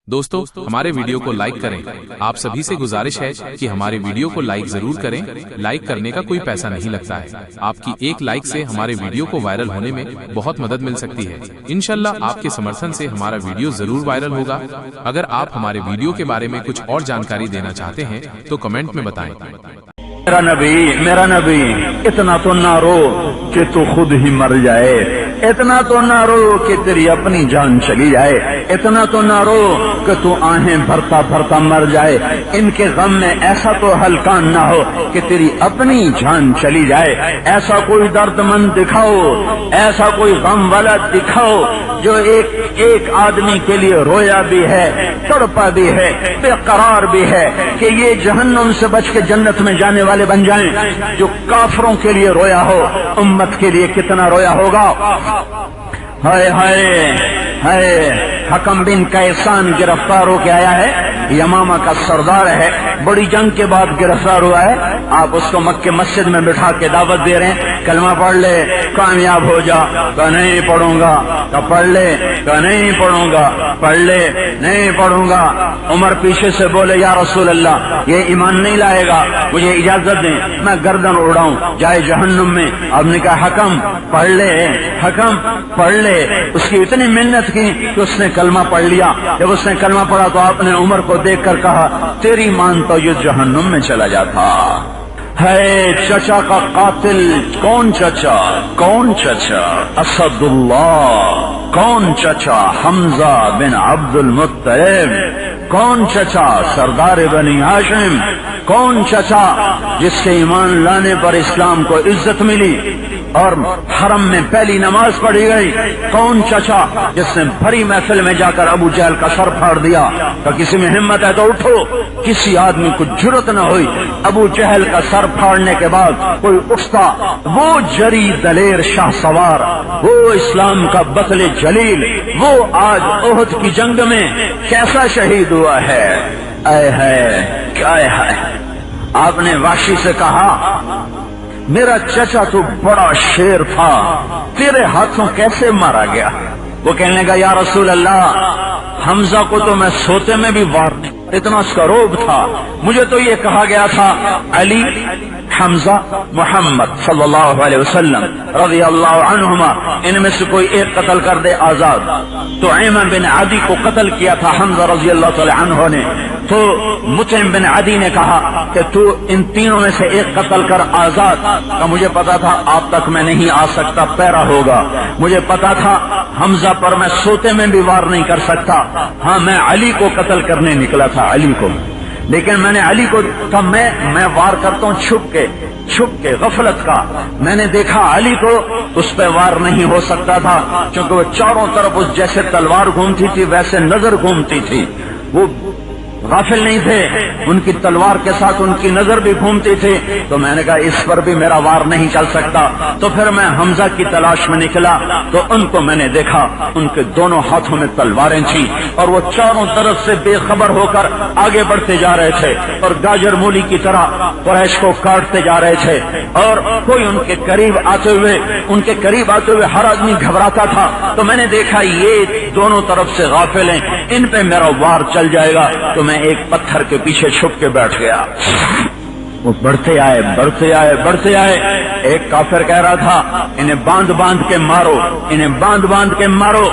दोस्तों हमारे वीडियो को लाइक करें। आप सभी से गुजारिश है कि हमारे वीडियो को लाइक जरूर करें। लाइक करने का कोई पैसा नहीं लगता है। आपकी एक लाइक से हमारे वीडियो को वायरल होने में बहुत मदद मिल सकती है। इंशाल्लाह आपके समर्थन से हमारा वीडियो जरूर वायरल होगा। अगर आप हमारे वीडियो के बारे में कुछ और जानकारी देना चाहते हैं तो कमेंट में बताएं। मेरा नबी इतना तो ना रो कि तू खुद ही मर जाए, इतना तो ना रो कि तेरी अपनी जान चली जाए, इतना तो ना रो कि तू आहें भरता भरता मर जाए। इनके गम में ऐसा तो हलकान ना हो कि तेरी अपनी जान चली जाए। ऐसा कोई दर्दमंद दिखाओ, ऐसा कोई गम वाला दिखाओ जो एक आदमी के लिए रोया भी है, तड़पा भी है, बेकरार भी है कि ये जहन्नुम से बच के जन्नत में जाने वाले बन जाएं। जो काफरों के लिए रोया हो, उम्मत के लिए कितना रोया होगा। हाय हाय हाय, हकम बिन कैसान गिरफ्तार होके आया है, यमामा का सरदार है, बड़ी जंग के बाद गिरफ्तार हुआ है। आप उसको मक्के मस्जिद में बिठा के दावत दे रहे हैं, कलमा पढ़ ले कामयाब हो जा। तो नहीं पढ़ूंगा, तो पढ़ ले, तो नहीं पढ़ूंगा, पढ़ ले, नहीं पढ़ूंगा। उमर पीछे से बोले या रसूल अल्लाह ये ईमान नहीं लाएगा, मुझे इजाजत दें मैं गर्दन उड़ाऊं जाए जहन्नुम में। आपने कहा हकम पढ़ ले, हकम पढ़ ले। उसकी इतनी मिन्नत की कि उसने कलमा पढ़ लिया। जब उसने कलमा पढ़ा तो आपने उमर को देखकर कहा तेरी मान तो ये जहन्नुम में चला जाता है। चचा का कातिल कौन चचा, कौन चचा? असदुल्लाह। कौन चचा? हमजा बिन अब्दुल मुत्तलिब। कौन चचा? सरदार बनी हाशिम। कौन चचा जिसके ईमान लाने पर इस्लाम को इज्जत मिली और हरम में पहली नमाज पढ़ी गई? कौन चचा जिसने भरी महफिल में जाकर अबू जहल का सर फाड़ दिया? तो किसी में हिम्मत है तो उठो। किसी आदमी को जुर्रत न हुई अबू जहल का सर फाड़ने के बाद कोई उठता। वो जरी दलेर शाह सवार, वो इस्लाम का बतले जलील, वो आज ओहद की जंग में कैसा शहीद हुआ है। आए है क्या है। आपने वाशी से कहा मेरा चचा तो बड़ा शेर था, तेरे हाथों कैसे मारा गया? वो कहने लगा या रसूल अल्लाह हमजा को तो मैं सोते में भी वार नहीं, इतना उसका रोब था। मुझे तो ये कहा गया था अली हमजा मोहम्मद सल्लल्लाहु अलैहि वसल्लम रज़ी अल्लाह अन्हुमा इनमें से कोई एक कत्ल कर दे आजाद। तो ऐमन बिन आदी को कत्ल किया था हमजा रज़ी अल्लाह तआला अन्हु ने। तो मुतइम बिन आदी ने कहा कि तू इन तीनों में से एक कत्ल कर आजाद का। मुझे पता था आप तक मैं नहीं आ सकता, पैरा होगा। मुझे पता था हमजा पर मैं सोते में भी वार नहीं कर सकता। हाँ मैं अली को कत्ल करने निकला था, अली को। लेकिन मैंने अली को कहा मैं वार करता हूँ छुप के गफलत का। मैंने देखा अली को, उस पर वार नहीं हो सकता था क्योंकि वो चारों तरफ उस जैसे तलवार घूमती थी वैसे नजर घूमती थी। वो गाफिल नहीं थे, उनकी तलवार के साथ उनकी नजर भी घूमती थी। तो मैंने कहा इस पर भी मेरा वार नहीं चल सकता। तो फिर मैं हमजा की तलाश में निकला तो उनको मैंने देखा, उनके दोनों हाथों में तलवारें थी और वो चारों तरफ से बेखबर होकर आगे बढ़ते जा रहे थे और गाजर मूली की तरह कुरैश को काटते जा रहे थे। और कोई उनके करीब आते हुए हर आदमी घबराता था। तो मैंने देखा ये दोनों तरफ से गाफिल हैं, इन पे मेरा वार चल जाएगा। तो मैं एक पत्थर के पीछे छुप के बैठ गया। वो बढ़ते आए। एक काफिर कह रहा था इन्हें बांध बांध के मारो।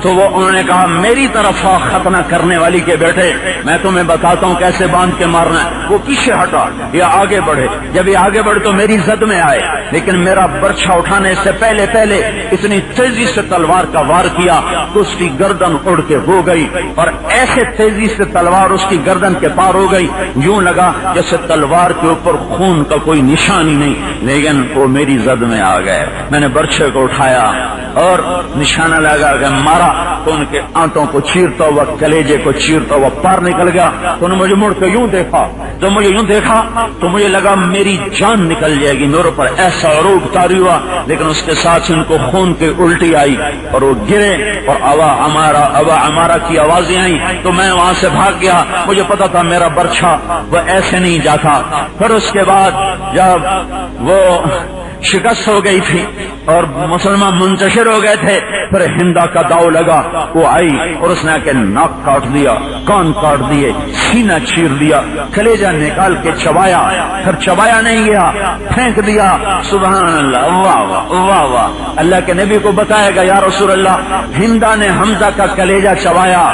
तो वो उन्होंने कहा मेरी तरफ आ खतना करने वाली के बेटे, मैं तुम्हें बताता हूँ कैसे बांध के मारना है। वो पीछे हटा या आगे बढ़े। जब ये आगे बढ़े तो मेरी जद में आए, लेकिन मेरा बर्छा उठाने से पहले इतनी तेजी से तलवार का वार किया तो उसकी गर्दन उड़ के हो गई और ऐसे तेजी से तलवार उसकी गर्दन के पार हो गई, यूं लगा जैसे तलवार के ऊपर खून का कोई निशान ही नहीं। लेकिन वो मेरी जद में आ गए। मैंने बर्छे को उठाया और निशाना लगा के मारा तो उनके आंतों को चीरता हुआ, कलेजे को चीरता हुआ पार निकल गया। तो उन्होंने मुझे मुड़ के यूं देखा। जब मुझे यूं देखा तो मुझे लगा मेरी जान निकल जाएगी। मेरे पर ऐसा रोब तारी हुआ, लेकिन उसके साथ उनको खून की उल्टी आई और वो गिरे और अवा हमारा की आवाजें आई। तो मैं वहां से भाग गया। मुझे पता था मेरा बर्छा वो ऐसे नहीं जाता। फिर उसके बाद जब वो شکست ہو گئی تھی اور مسلمان منتشر ہو گئے تھے. پھر ہندا کا داؤ لگا, وہ آئی اور اس نے آ کے ناک کاٹ دیا, کان کاٹ دیے, سینہ چیر دیا, کلیجہ نکال کے چبایا, پھر چبایا نہیں گیا, پھینک دیا. سبحان اللہ, واہ واہ واہ واہ. اللہ کے نبی کو بتایا گا یا رسول اللہ ہندا نے حمزہ کا کلیجہ چبایا.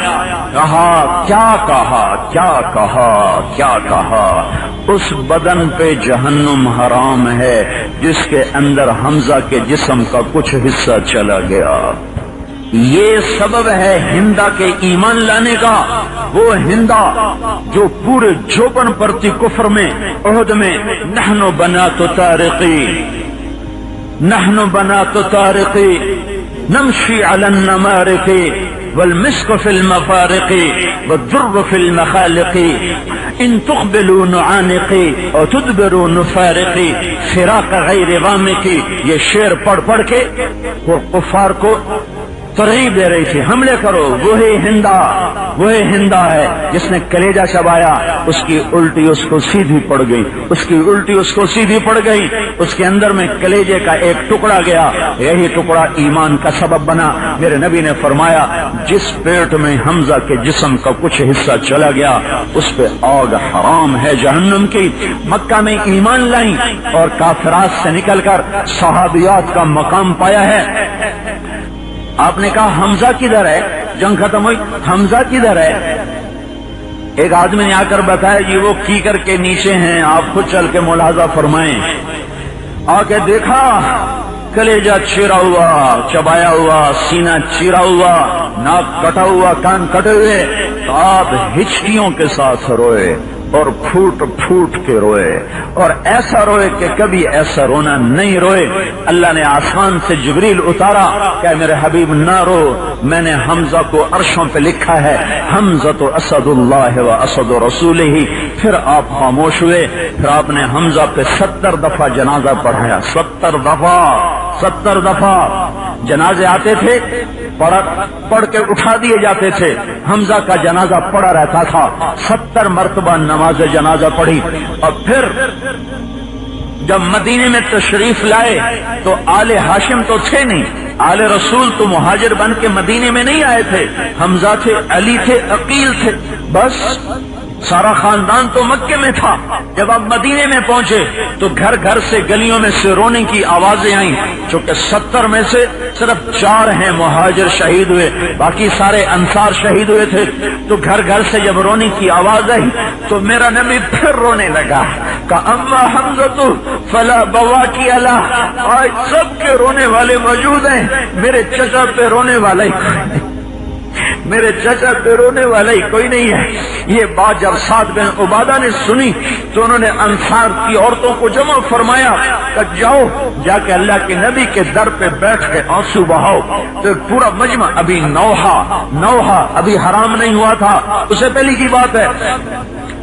کہا کیا کہا کیا کہا کیا کہا, اس بدن پہ جہنم حرام ہے جس کے اندر حمزہ کے جسم کا کچھ حصہ چلا گیا. یہ سبب ہے ہندا کے ایمان لانے کا. وہ ہندا جو پورے جوبن پر تھی کفر میں, عہد میں, نحن بنات طارقی نحن بنات طارقی نمشی علی النمارق والمسك في المفارق والدر في المخالق ان تقبلوا نعانقی اور تدبروا نفارقی فراق غیر غامقی. یہ شعر پڑھ پڑھ کے کفار کو ترغیب دے رہی تھی, حملے کرو. وہی ہندا ہے جس نے کلیجہ چبایا, اس کی الٹی اس کو سیدھی پڑ گئی, اس کی الٹی اس کو سیدھی پڑ گئی. اس کے اندر میں کلیجے کا ایک ٹکڑا گیا, یہی ٹکڑا ایمان کا سبب بنا. میرے نبی نے فرمایا جس پیٹ میں حمزہ کے جسم کا کچھ حصہ چلا گیا اس پہ آگ حرام ہے جہنم کی. مکہ میں ایمان لائیں اور کافرات سے نکل کر صحابیات کا مقام پایا ہے. آپ نے کہا حمزہ کدھر ہے, جنگ ختم ہوئی, حمزہ کدھر ہے؟ ایک آدمی نے آ کر بتایا جی وہ کیکر کے نیچے ہیں, آپ خود چل کے ملاحظہ فرمائیں. آ کے دیکھا کلیجہ چیرا ہوا, چبایا ہوا, سینہ چیرا ہوا, ناک کٹا ہوا, کان کٹے ہوئے. تو آپ ہچکیوں کے ساتھ روئے اور پھوٹ پھوٹ کے روئے, اور ایسا روئے کہ کبھی ایسا رونا نہیں روئے. اللہ نے آسمان سے جبریل اتارا کہ میرے حبیب نہ رو, میں نے حمزہ کو عرشوں پہ لکھا ہے حمزہ تو اسد اللہ و اسد رسولہ. پھر آپ خاموش ہوئے. پھر آپ نے حمزہ پہ 70 دفعہ جنازہ پڑھایا. 70 دفعہ جنازے آتے تھے, پڑھ کے اٹھا دیے جاتے تھے. حمزہ کا جنازہ پڑا رہتا تھا. 70 مرتبہ نماز جنازہ پڑھی. اور پھر جب مدینے میں تشریف لائے تو آل ہاشم تو تھے نہیں, آل رسول تو مہاجر بن کے مدینے میں نہیں آئے تھے. حمزہ تھے, علی تھے, عقیل تھے, بس سارا خاندان تو مکے میں تھا. جب آپ مدینے میں پہنچے تو گھر گھر سے گلیوں میں سے رونے کی آوازیں آئیں. چونکہ 70 میں سے صرف 4 ہیں مہاجر شہید ہوئے, باقی سارے انصار شہید ہوئے تھے. تو گھر گھر سے جب رونے کی آواز آئی تو میرا نبی پھر رونے لگا کہ اما حمزہ فلا بواکی اللہ. آج سب کے رونے والے موجود ہیں, میرے چچا پہ رونے والا ہی میرے چچا پہ رونے والا ہی کوئی نہیں ہے. یہ بات جب سعد بن عبادہ نے سنی تو انہوں نے انصار کی عورتوں کو جمع فرمایا کہ جاؤ جا کے اللہ کے نبی کے در پہ بیٹھ کے آنسو بہاؤ. تو پورا مجمع, ابھی نوحہ ابھی حرام نہیں ہوا تھا, اسے پہلی کی بات ہے.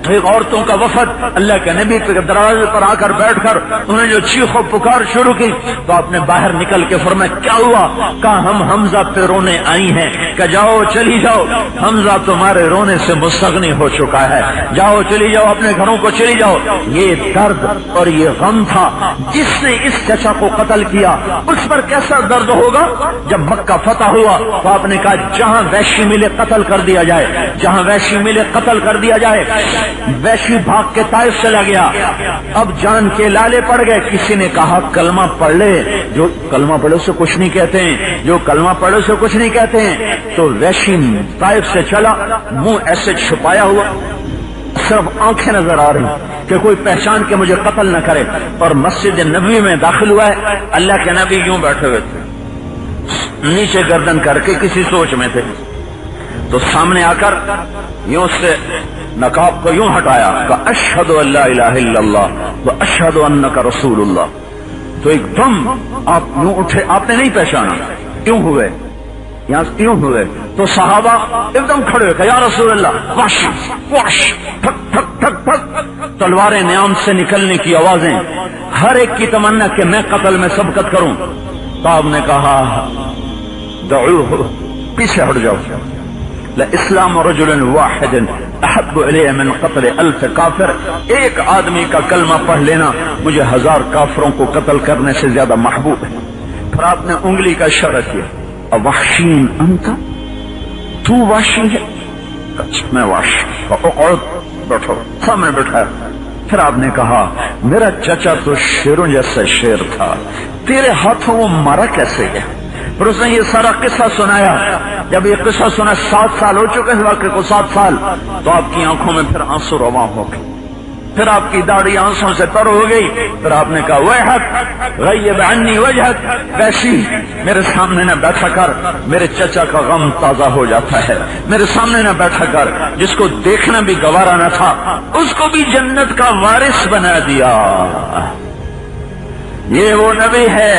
ایک عورتوں کا وفد اللہ کے نبی کے دروازے پر آ کر بیٹھ کر انہوں نے جو چیخ و پکار شروع کی تو آپ نے باہر نکل کے فرمایا کیا ہوا؟ کہا ہم حمزہ پہ رونے آئی ہیں. کہ جاؤ چلی جاؤ, حمزہ تمہارے رونے سے مستغنی ہو چکا ہے, جاؤ چلی جاؤ, اپنے گھروں کو چلی جاؤ. یہ درد اور یہ غم تھا. جس نے اس چچا کو قتل کیا اس پر کیسا درد ہوگا. جب مکہ فتح ہوا تو آپ نے کہا جہاں وحشی ملے قتل کر دیا جائے, جہاں وحشی ملے قتل کر دیا جائے. وحشی بھاگ کے طائف چلا گیا. اب جان کے لالے پڑ گئے. کسی نے کہا کلمہ پڑھ لے, جو کلمہ پڑھے سے کچھ نہیں کہتے ہیں, جو کلمہ پڑھے سے کچھ نہیں کہتے ہیں. تو وحشی طائف سے چلا, منہ ایسے چھپایا ہوا, صرف آنکھیں نظر آ رہی کہ کوئی پہچان کے مجھے قتل نہ کرے. اور مسجد نبوی میں داخل ہوا ہے. اللہ کے نبی یوں بیٹھے ہوئے تھے, نیچے گردن کر کے کسی سوچ میں تھے. تو سامنے آ کر یوں سے نقاب کو یوں ہٹایا کہ اشہد ان لا الہ الا اللہ و اشہد انک رسول اللہ. تو ایک دم آپ یوں اٹھے, آپ نے نہیں پہچانا. کیوں ہوئے یہاں, کیوں ہوئے؟ تو صحابہ ایک دم کھڑے ہوئے, یا رسول اللہ, واش واش, ٹھک ٹھک ٹھک ٹھک, تلواریں نیام سے نکلنے کی آوازیں. ہر ایک کی تمنا کہ میں قتل میں سبقت کروں. تو آپ نے کہا دعوہ, پیچھے ہٹ جاؤ. اسلام رجل واحد अहब्बु इलैया मिन क़त्ल अल्फ काफिर, एक आदमी का कलमा पढ़ लेना मुझे 1000 काफिरों को कत्ल करने से ज्यादा महबूब है। फिर आपने उंगली का इशारा किया, अवहशीन अंता, तू वाशी है? मैं वाशी। और बैठो, सामने बैठाया। फिर आपने कहा मेरा चचा तो शेरों जैसा शेर था, तेरे हाथों वो मारा कैसे है? फिर उसने ये सारा किस्सा सुनाया। जब ये किस्सा सुना, 7 साल हो चुके इस वाक़े को, 7 साल, तो आपकी आंखों में फिर आंसू रवा हो गए, फिर आपकी दाढ़ी आंसुओं से तर हो गई। फिर आपने कहा वहक गय्यब अन्नी वजहक, वैसी मेरे सामने न बैठा कर, मेरे चचा का गम ताजा हो जाता है। मेरे सामने न बैठा कर, जिसको देखना भी गवारा न था उसको भी जन्नत का वारिस बना दिया। ये वो नबी है,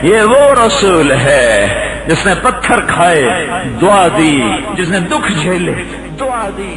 ये वो रसूल है जिसने पत्थर खाए दुआ दी, जिसने दुख झेले दुआ दी।